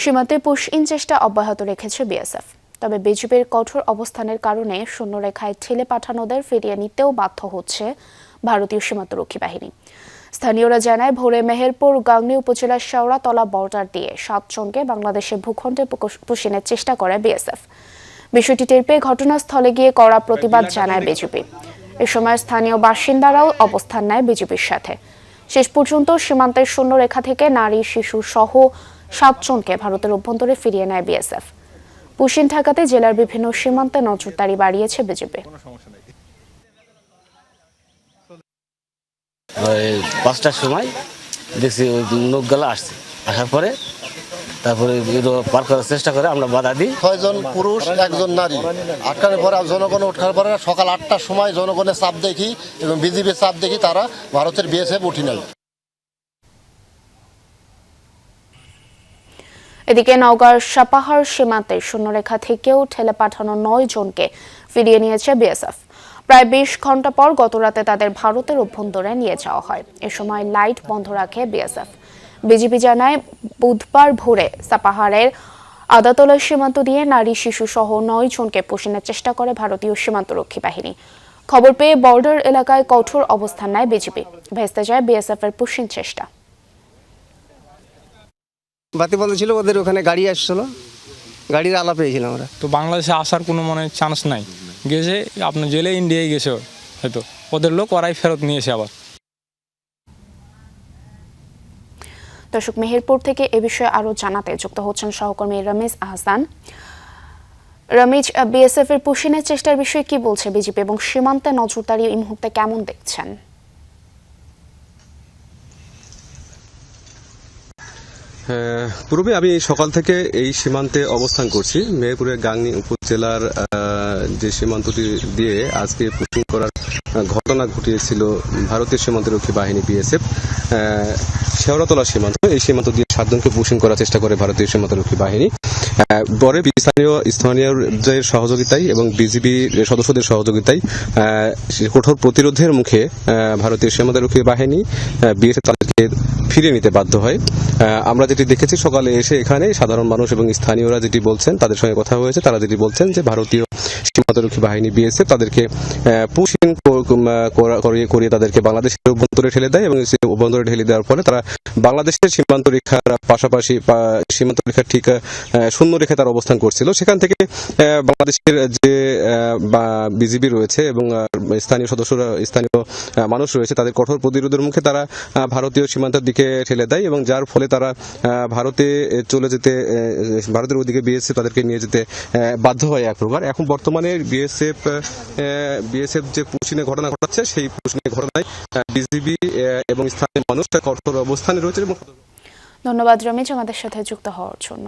সীমান্তে পুশ-ইন চেষ্টা অব্যাহত রেখেছে বিএসএফ। তবে বিজিবির কঠোর অবস্থানের কারণে শূন্যরেখায় ঠেলে পাঠানোদের ফিরিয়ে নিতেও বাধ্য হচ্ছে ভারতীয় সীমান্তরক্ষী বাহিনী। স্থানীয়রা জানায়, ভোরে মেহেরপুর গাংনী উপজেলার শেওড়াতলা বর্ডার দিয়ে 7 জনকে বাংলাদেশের ভূখণ্ডে পুশ-ইনের চেষ্টা করে বিএসএফ। বিষয়টি টের পেয়ে ঘটনাস্থলে গিয়ে কড়া প্রতিবাদ জানায় বিজিবি। এ সময় স্থানীয় বাসিন্দারাও অবস্থান নেয় বিজিবির সাথে। শেষ পর্যন্ত সীমান্তের শূন্যরেখা থেকে নারী, শিশু সহ 7 জনকে ভারতের অভ্যন্তরে ফিরিয়ে নেয় বিএসএফ। পুশ-ইন ঠেকাতে জেলার বিভিন্ন সীমান্তে নজরদারি বাড়িয়েছে বিজিবি। 5টার সময় দেখছি ওই লোকগুলো আসছে, আসার পরে তারপরে পার করার চেষ্টা করে, আমরা বাধা দিই। 6 জন পুরুষ 1 জন নারী আটকানোর পরে জনগণ ওঠার পরে সকাল 8টার সময় জনগণের চাপ দেখি এবং বিজিবির চাপ দেখি তারা ভারতের বিএসএফ উঠি নাই। এদিকে নওগাঁর সাপাহার সীমান্তে শূন্যরেখা থেকেও ঠেলে পাঠানো 9 জনকে ফিরিয়ে নিয়েছে বিএসএফ। প্রায় 20 ঘন্টা পর গতরাতে তাদের ভারতের অভ্যন্তরে নিয়ে যাওয়া হয়। এ সময় লাইট বন্ধ রাখে বিএসএফ। বিজিবি জানায়, বুধবার ভোরে সাপাহারের আদাতলা সীমান্ত দিয়ে নারী, শিশু সহ 9 জনকে পুশ-ইনের চেষ্টা করে ভারতীয় সীমান্তরক্ষী বাহিনী। খবর পেয়ে বর্ডার এলাকায় কঠোর অবস্থান নেয় বিজিবি। ভেস্তে যায় বিএসএফ এর পুশ-ইন চেষ্টা। বাতি বন্ধ ছিল, ওদের ওখানে গাড়ি আসছিল, গাড়ির আলা পেয়েছিলাম আমরা। তো বাংলাদেশে আসার কোনো চান্স নাই, গেছে আপনার জেলে ইন্ডিয়ায় গেছে হয়তো, ওদের লোক ওরাই ফেরত নিয়েছে আবার। দর্শক, মেহেরপুর থেকে এ বিষয়ে আরো জানাতে যুক্ত হচ্ছেন সহকর্মী রমিজ আহসান। রমিজ, বিএসএফ এর পুশ-ইনের চেষ্টার বিষয়ে কি বলছে বিজিবি এবং সীমান্তে নজরদারি এই মুহূর্তে কেমন দেখছেন? পূর্বে আমি সকাল থেকে এই সীমান্তে অবস্থান করছি। মেহেরপুরের গাংনী উপজেলার যে সীমান্তটি দিয়ে আজকে পুশ-ইন করার ঘটনা ঘটিয়েছিল ভারতীয় সীমান্তরক্ষী বাহিনী বিএসএফ। শেওড়াতলা সীমান্ত, এই সীমান্ত দিয়ে 7 জনকে পুশ-ইন করার চেষ্টা করে ভারতীয় সীমান্তরক্ষী বাহিনী। পরে স্থানীয়দের সহযোগিতায় এবং বিজিবি সদস্যদের সহযোগিতায় কঠোর প্রতিরোধের মুখে ভারতীয় সীমান্তরক্ষী বাহিনী বিএসএফ তাদেরকে ফিরিয়ে নিতে বাধ্য হয়। আমরা যেটি দেখেছি সকালে এসে এখানে সাধারণ মানুষ এবং স্থানীয়রা যেটি বলছেন, তাদের সঙ্গে কথা হয়েছে, তারা যেটি বলছেন যে ভারতীয় সীমান্তরক্ষী বাহিনী বিএসএফ তাদেরকে পুশ-ইন করিয়ে তাদেরকে বাংলাদেশের অভ্যন্তরে ঠেলে দেয় এবং অভ্যন্তরে ঠেলে দেওয়ার ফলে তারা বাংলাদেশের সীমান্ত রেখার পাশাপাশি সীমান্ত রেখার ঠিক শূন্য রেখে তারা অবস্থান করছিল। সেখান থেকে বাংলাদেশের যে বিজিবি রয়েছে এবং স্থানীয় সদস্যরা, স্থানীয় মানুষ রয়েছে, তাদের কঠোর প্রতিরোধের মুখে তারা ভারতীয় সীমান্তের দিকে ঠেলে দেয় এবং যার ফলে তারা ভারতে চলে যেতে, ভারতের ওদিকে বিএসএফ তাদেরকে নিয়ে যেতে বাধ্য হয় এক প্রকার। এখন বর্তমানে বিএসএফ যে পুশ-ইনের ঘটনা ঘটাচ্ছে, সেই পুশ-ইনের ঘটনায় বিজিবি এবং স্থানীয় মানুষ কঠোর অবস্থানে রয়েছে। ধন্যবাদ রমেশ আমাদের সাথে যুক্ত হওয়ার জন্য।